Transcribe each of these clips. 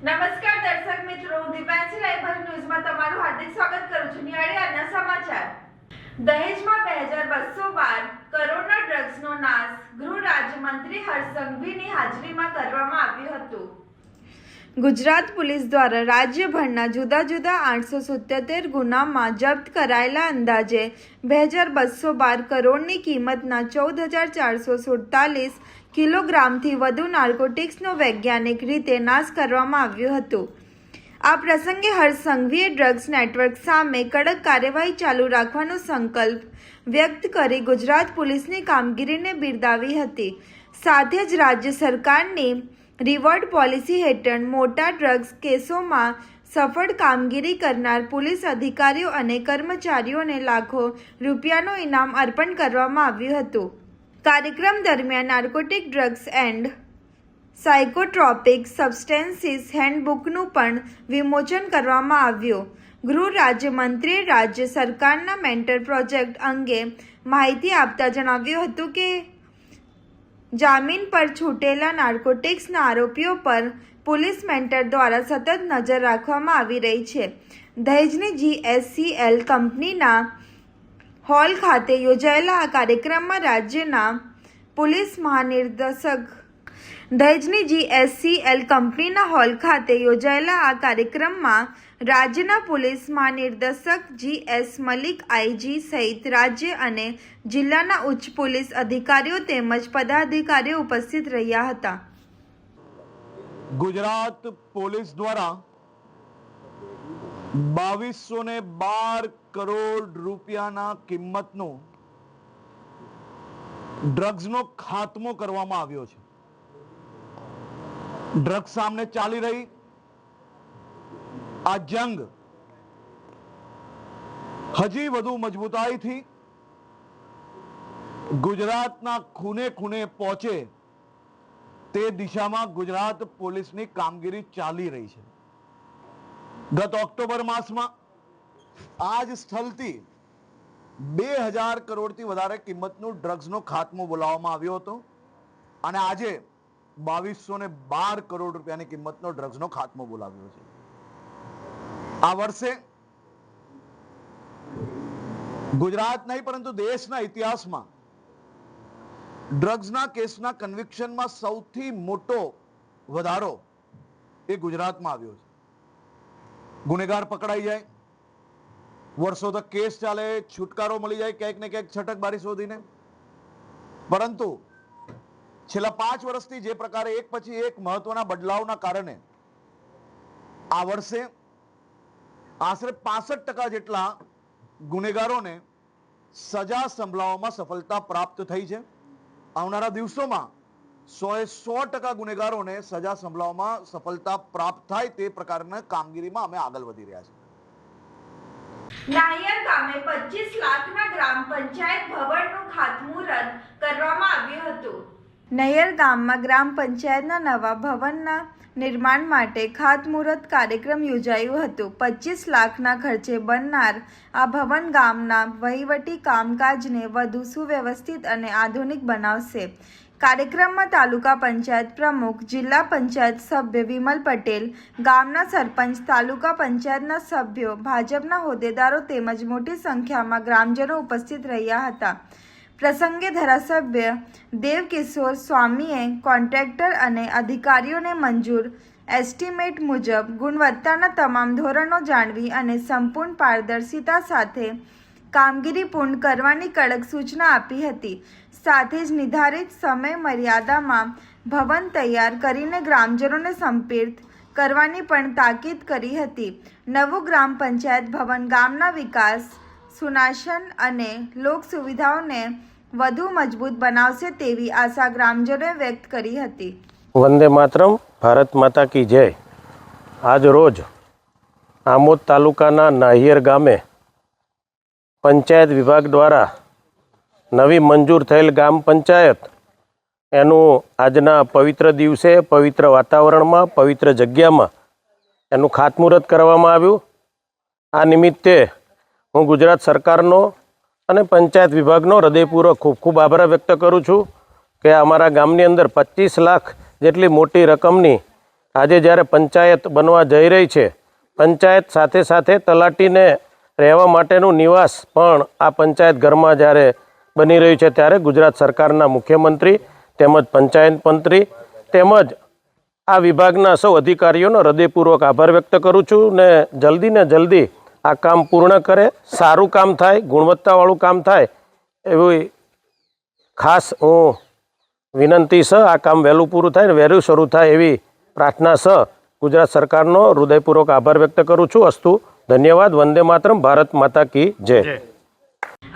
નમસ્કાર દર્શક મિત્રો, હું દિવ્યાંશી લાઈવ ન્યૂઝમાં તમારું હાર્દિક સ્વાગત કરું છું. નિહાળી આજના સમાચાર. દહેજમાં 2212 કરોડના ડ્રગ્સનો નાશ ગૃહ રાજ્યમંત્રી હર્ષ સંઘવીની હાજરીમાં કરવામાં આવ્યું હતું. ગુજરાત પોલીસ દ્વારા રાજ્યભરના જુદા જુદા 877 ગુનામાં જપ્ત કરાયેલા અંદાજે 2212 કરોડની કિંમતના 14447 કિલોગ્રામથી વધુ નાર્કોટિક્સનો વૈજ્ઞાનિક રીતે નાશ કરવામાં આવ્યો હતો. આ પ્રસંગે હર્ષ સંઘવીએ ડ્રગ્સ નેટવર્ક સામે કડક કાર્યવાહી ચાલુ રાખવાનો સંકલ્પ વ્યક્ત કરી ગુજરાત પોલીસની કામગીરીને બિરદાવી હતી. સાથે જ રાજ્ય સરકારની રિવોર્ડ પોલિસી હેઠળ મોટા ડ્રગ્સ કેસોમાં સફળ કામગીરી કરનાર પોલીસ અધિકારીઓ અને કર્મચારીઓને લાખો રૂપિયાનું ઇનામ અર્પણ કરવામાં આવ્યું હતું. કાર્યક્રમ દરમિયાન નાર્કોટિક ડ્રગ્સ એન્ડ સાયકોટ્રોપિક સબસ્ટેન્સીસ હેન્ડબુકનું પણ વિમોચન કરવામાં આવ્યું. ગૃહ રાજ્યમંત્રીએ રાજ્ય સરકારના મેન્ટર પ્રોજેક્ટ અંગે માહિતી આપતા જણાવ્યું હતું કે જામીન પર છૂટેલા નાર્કોટિક્સના આરોપીઓ પર પોલીસ મેન્ટર દ્વારા સતત નજર રાખવામાં આવી રહી છે. દહેજની GSCL કંપનીના હોલ ખાતે યોજાયેલા આ કાર્યક્રમમાં રાજ્યના પોલીસ મહાનિર્દેશક દહેજની GSCL કંપનીના હોલ ખાતે યોજાયેલા આ કાર્યક્રમમાં રાજ્યના પોલીસ મહાનિર્દેશક GS મલિક IG સહિત રાજ્ય અને જિલ્લાના ઉચ્ચ પોલીસ અધિકારીઓ તેમજ પદાધિકારીઓ ઉપસ્થિત રહ્યા હતા. ગુજરાત પોલીસ દ્વારા 2212 કરોડ રૂપિયાના કિંમતનો ડ્રગ્સનો ખાત્મો કરવામાં આવ્યો છે. ડ્રગ્સ સામે ચાલી રહી આ જંગ હજી વધુ મજબૂતાઈથી ગુજરાતના ખૂણે ખૂણે પહોંચે તે દિશામાં ગુજરાત પોલીસની કામગીરી ચાલી રહી છે. ગત ઓક્ટોબર માસમાં આ જ સ્થળથી 2000 કરોડથી વધારે કિંમતનું ડ્રગ્સનો ખાત્મો બોલાવવામાં આવ્યો હતો અને આજે 2212 કરોડ રૂપિયાની કિંમતનો ડ્રગ્સનો ખાત્મો બોલાવ્યો છે. આ વર્ષે ગુજરાત નહીં પરંતુ દેશના ઇતિહાસમાં ડ્રગ્સના કેસના કન્વિક્શનમાં સૌથી મોટો વધારો એ ગુજરાતમાં આવ્યો છે. ગુનેગાર પકડાઈ જાય, વર્ષો તક કેસ ચાલે, છુટકારો મળી જાય ક્યાંક ને ક્યાંક છટકબારી શોધીને, પરંતુ છેલ્લા 5 વર્ષથી જે પ્રકારે એક પછી એક મહત્વના બદલાવના કારણે આ વર્ષે આશરે 65% જેટલા ગુનેગારોને સજા સંભળાવવામાં સફળતા પ્રાપ્ત થઈ છે. આવનારા દિવસોમાં 100% ગુનેગારોને સજા સંભળાવવામાં સફળતા પ્રાપ્ત થાય તે પ્રકારના કામગીરીમાં અમે આગળ વધી રહ્યા છીએ. નાહિયર ગામે 25 લાખના ગ્રામ પંચાયત ભવનનું ખાતમુહૂર્ત કરવામાં આવ્યું હતું. નૈયર ગામમાં ગ્રામ પંચાયતના નવા ભવનના નિર્માણ માટે ખાતમુહૂર્ત કાર્યક્રમ યોજાયું હતું. 25 લાખના ખર્ચે બનનાર આ ભવન ગામના વહીવટી કામકાજને વધુ સુવ્યવસ્થિત અને આધુનિક બનાવશે. કાર્યક્રમમાં તાલુકા પંચાયત પ્રમુખ, જિલ્લા પંચાયત સભ્ય વિમલ પટેલ, ગામના સરપંચ, તાલુકા પંચાયતના સભ્યો, ભાજપના હોદ્દેદારો તેમજ મોટી સંખ્યામાં ગ્રામજનો ઉપસ્થિત રહ્યા હતા. પ્રસંગે ધારાસભ્ય દેવકિશોર સ્વામીએ કોન્ટ્રાક્ટર અને અધિકારીઓને મંજૂર એસ્ટિમેટ મુજબ ગુણવત્તાના તમામ ધોરણો જાળવી અને સંપૂર્ણ પારદર્શિતા સાથે કામગીરી પૂર્ણ કરવાની કડક સૂચના આપી હતી. સાથે જ નિર્ધારિત સમય મર્યાદામાં ભવન તૈયાર કરીને ગ્રામજનોને સંપર્ક કરવાની પણ તાકીદ કરી હતી. નવું ગ્રામ પંચાયત ભવન ગામના વિકાસ, સુશાસન અને લોક સુવિધાઓને વધુ મજબૂત બનાવશે તેવી આશા ગ્રામજનોએ વ્યક્ત કરી હતી. વંદે માતરમ, ભારત માતા કી જય. આજ રોજ આમોદ તાલુકાના નાહિયર ગામે પંચાયત વિભાગ દ્વારા નવી મંજૂર થયેલ ગામ પંચાયત એનું આજના પવિત્ર દિવસે પવિત્ર વાતાવરણમાં પવિત્ર જગ્યામાં એનું ખાતમુહૂર્ત કરવામાં આવ્યું. આ નિમિત્તે હું ગુજરાત સરકારનો અને પંચાયત વિભાગનો હૃદયપૂર્વક ખૂબ ખૂબ આભાર વ્યક્ત કરું છું કે અમારા ગામની અંદર 25 લાખ જેટલી મોટી રકમની આજે જ્યારે પંચાયત બનવા જઈ રહી છે, પંચાયત સાથે સાથે તલાટીને રહેવા માટેનું નિવાસ પણ આ પંચાયત ઘરમાં જ્યારે બની રહ્યું છે, ત્યારે ગુજરાત સરકારના મુખ્યમંત્રી તેમજ પંચાયત મંત્રી તેમજ આ વિભાગના સૌ અધિકારીઓનો હૃદયપૂર્વક આભાર વ્યક્ત કરું છું ને જલ્દી આ કામ પૂર્ણ કરે, સારું કામ થાય, ગુણવત્તાવાળું કામ થાય એવી ખાસ હું વિનંતી છે. આ કામ વહેલું પૂરું થાય ને વહેલું શરૂ થાય એવી પ્રાર્થના છે. ગુજરાત સરકારનો હૃદયપૂર્વક આભાર વ્યક્ત કરું છું. અસ્તુ, ધન્યવાદ. વંદે માતરમ. ભારત માતા કી જય.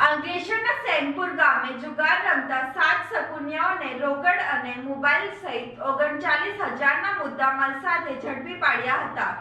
અંકલેશ્વરના સેનપુર ગામે જુગાર રમતા 7 શકુનિયાઓને રોકડ અને મોબાઈલ સહિત 39,000ના મુદ્દામાલ સાથે ઝડપી પાડ્યા હતા.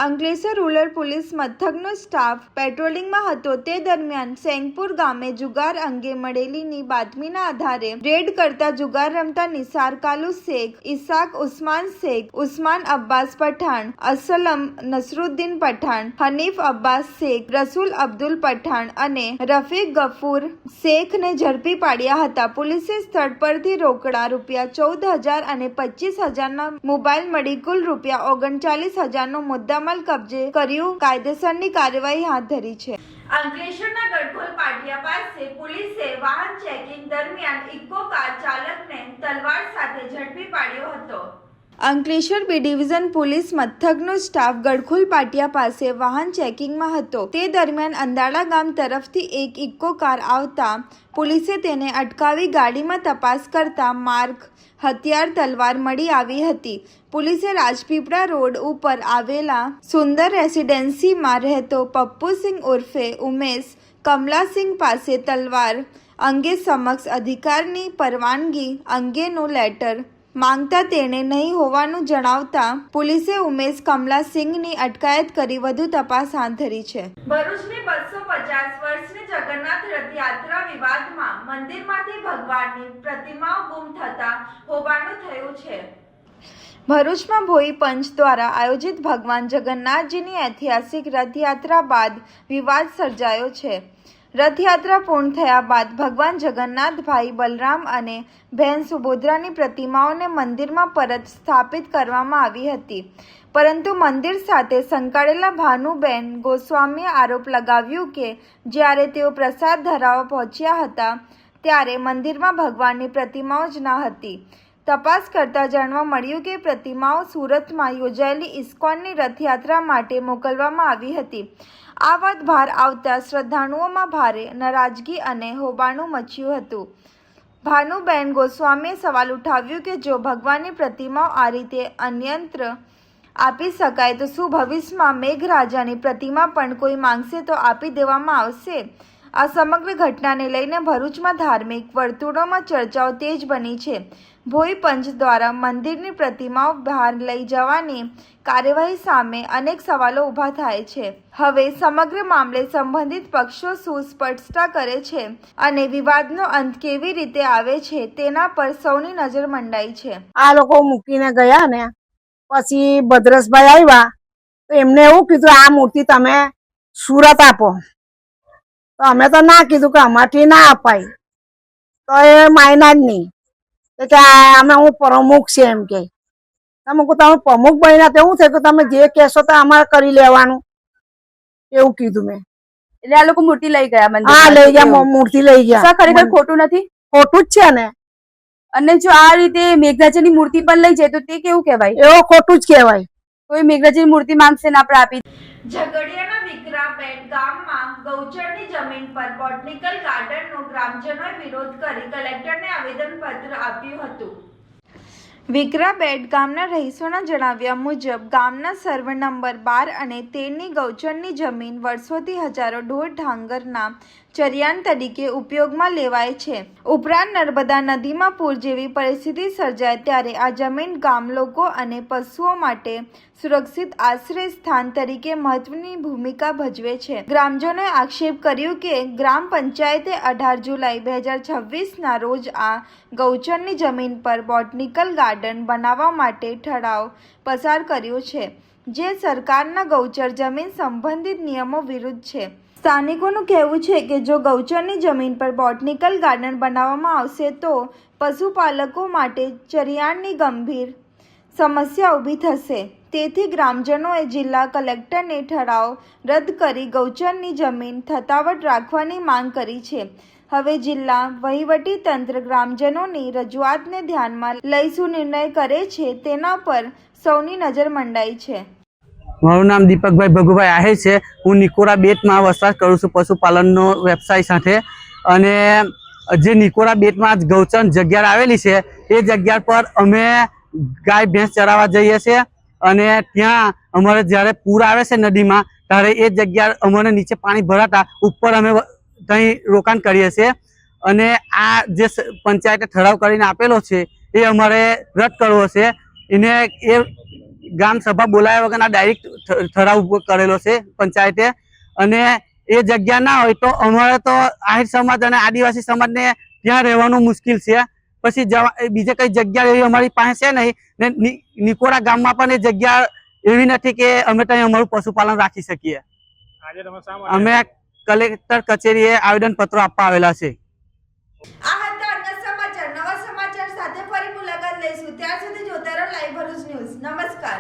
અંકલેશ્વર રૂરલ પોલીસ મથકનો સ્ટાફ પેટ્રોલિંગમાં હતો તે દરમિયાન સેંગપુર ગામે જુગાર અંગે મળેલીની બાતમીના આધારે રેડ કરતા જુગાર રમતા નિસાર કાલુ શેખ, ઇસાક ઉસ્માન શેખ, ઉસ્માન અબ્બાસ પઠાણ, અસલમ નસરુદ્દીન પઠાણ, હનીફ અબ્બાસ શેખ, રસૂલ અબ્દુલ પઠાણ અને રફીક ગફૂર શેખને ઝડપી પાડ્યા હતા. પોલીસે સ્થળ પરથી રોકડા ₹14,000 અને 25,000ના મોબાઈલ મળી કુલ ₹39,000નો મુદ્દા કબજે કર્યું કાયદેસરની કાર્યવાહી હાથ ધરી છે. અંકલેશ્વરના ગડખોલ પાટિયા પાસે પોલીસે વાહન ચેકિંગ દરમિયાન ઇકો કાર ચાલકને તલવાર સાથે ઝડપી પાડ્યો હતો. અંકલેશ્વર બી ડિવિઝન પોલીસ મથકનો સ્ટાફ ગડખોલ પાટિયા પાસે વાહન ચેકિંગમાં હતો તે દરમિયાન અંદાળા ગામ તરફથી એક ઇકો કાર આવતા પોલીસે તેને અટકાવી ગાડીમાં તપાસ કરતા માર્ક, હથિયાર, તલવાર મળી આવી હતી. પોલીસે રાજપીપળા રોડ ઉપર આવેલા સુંદર રેસિડેન્સીમાં રહેતો પપ્પુસિંહ ઉર્ફે ઉમેશ કમલાસિંહ પાસે તલવાર અંગે સમક્ષ અધિકારની પરવાનગી અંગેનું લેટર માંગતા તેણે નહીં હોવાનું જણાવતા પોલીસે ઉમેશ કમલાસિંહની અટકાયત કરી વધુ તપાસ હાથ ધરી છે. ભરૂચની 250 વર્ષની જગન્નાથ રથયાત્રા વિવાદમાં મંદિરમાંથી ભગવાનની પ્રતિમાઓ ગુમ થતા હોવાનું થયું છે. ભરૂચમાં ભોઈ પંચ દ્વારા આયોજિત ભગવાન જગન્નાથજીની ઐતિહાસિક રથયાત્રા બાદ વિવાદ સર્જાયો છે. રથયાત્રા પૂર્ણ થયા બાદ ભગવાન જગન્નાથ, ભાઈ બલરામ અને બહેન સુભદ્રાની પ્રતિમાઓને મંદિરમાં પરત સ્થાપિત કરવામાં આવી હતી. પરંતુ મંદિર સાથે સંકળાયેલા ભાનુબેન ગોસ્વામીએ આરોપ લગાવ્યો કે જ્યારે તેઓ પ્રસાદ ધરાવવા પહોંચ્યા હતા ત્યારે મંદિરમાં ભગવાનની પ્રતિમાઓ જ ન હતી. તપાસ કરતા જાણવા મળ્યું કે પ્રતિમાઓ સુરતમાં યોજાયેલી ઇસ્કોનની રથયાત્રા માટે મોકલવામાં આવી હતી. આ વાત બહાર આવતા શ્રદ્ધાળુઓમાં ભારે નારાજગી અને હોબાળું મચ્યું હતું. ભાનુબેન ગોસ્વામીએ સવાલ ઉઠાવ્યો કે જો ભગવાનની પ્રતિમાઓ આ રીતે અન્યત્ર આપી શકાય તો શું ભવિષ્યમાં મેઘરાજાની પ્રતિમા પણ કોઈ માંગશે તો આપી દેવામાં આવશે? આ સમગ્ર ઘટનાને લઈને ભરૂચમાં ધાર્મિક વર્તુળોમાં ચર્ચાઓ તેજ બની છે. ભોઈ પંચ દ્વારા મંદિરની પ્રતિમાઓ બહાર લઈ જવાની કાર્યવાહી સામે અનેક સવાલો ઊભા થાય છે. હવે સમગ્ર મામલે સંબંધિત પક્ષો શું સ્પષ્ટતા કરે છે અને વિવાદનો અંત કેવી રીતે આવે છે તેના પર સૌની નજર મંડાઈ છે. આ લોકો મૂકીને ગયા ને પછી ભદ્રસભાઈ આવ્યા તો એમને એવું કીધું આ મૂર્તિ તમે સુરત આપો. તો અમે તો ના કીધું કે અમારથી ના અપાય. તો એ માયના જ નહીં કે અમે હું પ્રમુખ છે એમ કે તમે પ્રમુખ બન્યા તો એવું થયું કે તમે જે કહેશો તો અમારે કરી લેવાનું એવું કીધું મેં. એટલે આ લોકો મૂર્તિ લઈ ગયા મંદિર? હા લઈ ગયા, મૂર્તિ લઈ ગયા. ખરેખર ખોટું નથી? ખોટું જ છે ને. અને જો આ રીતે મેઘરાજાની મૂર્તિ પણ લઈ જાય તો તે કેવું કહેવાય? એવો ખોટું જ કહેવાય. કોઈ મેઘરાજાની મૂર્તિ માંગશે ને આપણે આપી. ઝઘડિયાના વિક્રાબેટ ગામમાં ગૌચરની જમીન પર બોટનિકલ ગાર્ડનનો ગ્રામજનોએ વિરોધ કરી કલેક્ટરને આવેદનપત્ર આપ્યું હતું. વિક્રાબેટ ગામના રહીશોના જણાવ્યા મુજબ ગામના સર્વે નંબર 12 અને 13ની ગૌચરની જમીન વર્ષોથી હજારો ઢોર ઢાંગરના ચરિયાણ તરીકે ઉપયોગમાં લેવાય છે. ઉપરાંત નર્મદા નદીમાં પૂર જેવી પરિસ્થિતિ સર્જાય ત્યારે આ જમીન ગામ લોકો અને પશુઓ માટે સુરક્ષિત આશ્રય સ્થાન તરીકે મહત્વની ભૂમિકા ભજવે છે. ગ્રામજનોએ આક્ષેપ કર્યો કે ગ્રામ પંચાયતે 18 જુલાઈ 2026ના રોજ આ ગૌચરની જમીન પર બોટનિકલ ગાર્ડન બનાવવા માટે ઠરાવ પસાર કર્યો છે, જે સરકારના ગૌચર જમીન સંબંધિત નિયમો વિરુદ્ધ છે. સ્થાનિકોનું કહેવું છે કે જો ગૌચરની જમીન પર બોટનિકલ ગાર્ડન બનાવવામાં આવશે તો પશુપાલકો માટે ચરિયાણની ગંભીર સમસ્યા ઊભી થશે. તેથી ગ્રામજનોએ જિલ્લા કલેક્ટરને ઠરાવ રદ કરી ગૌચરની જમીન થતાવટ રાખવાની માંગ કરી છે. હવે જિલ્લા વહીવટી તંત્ર ગ્રામજનોની રજૂઆતને ધ્યાનમાં લઈ શું નિર્ણય કરે છે તેના પર સૌની નજર મંડાઈ છે. મારું નામ દીપકભાઈ ભગુભાઈ આહિર છે. હું નિકોરા બેટમાં વસવાટ કરું છું પશુપાલનનો વ્યવસાય સાથે. અને જે નિકોરા બેટમાં ગૌચર જગ્યા આવેલી છે એ જગ્યા પર અમે ગાય ભેંસ ચરાવવા જઈએ છીએ. અને ત્યાં અમારે જ્યારે પૂર આવે છે નદીમાં ત્યારે એ જગ્યા અમારે નીચે પાણી ભરાતા ઉપર અમે ત્યાં રોકાણ કરીએ છીએ. અને આ જે પંચાયતે ઠરાવ કરીને આપેલો છે એ અમારે રદ કરવો છે. એને એ ગ્રામ સભા બોલાવ્યા વગર ડાયરેક્ટ ઠરાવ કરેલો છે પંચાયતે. અને એ જગ્યા ના હોય તો અમારે તો આહિર સમાજ અને આદિવાસી સમાજને ત્યાં રહેવાનું મુશ્કેલ છે. પછી બીજે કઈ જગ્યા એવી અમારી પાસે છે નહીં ને નિકોરા ગામમાં પણ એ જગ્યા એવી નથી કે અમે ત્યાં અમારું પશુપાલન રાખી શકીએ. અમે કલેક્ટર કચેરીએ આવેદન પત્રો આપવા આવેલા છે. આ હતા આજના સમાચાર. નવા સમાચાર સાથે ફરી મુલાકાત લઈશું. ત્યાં સુધી જોતા રહો લાઈવ ભરૂચ ન્યૂઝ. નમસ્કાર.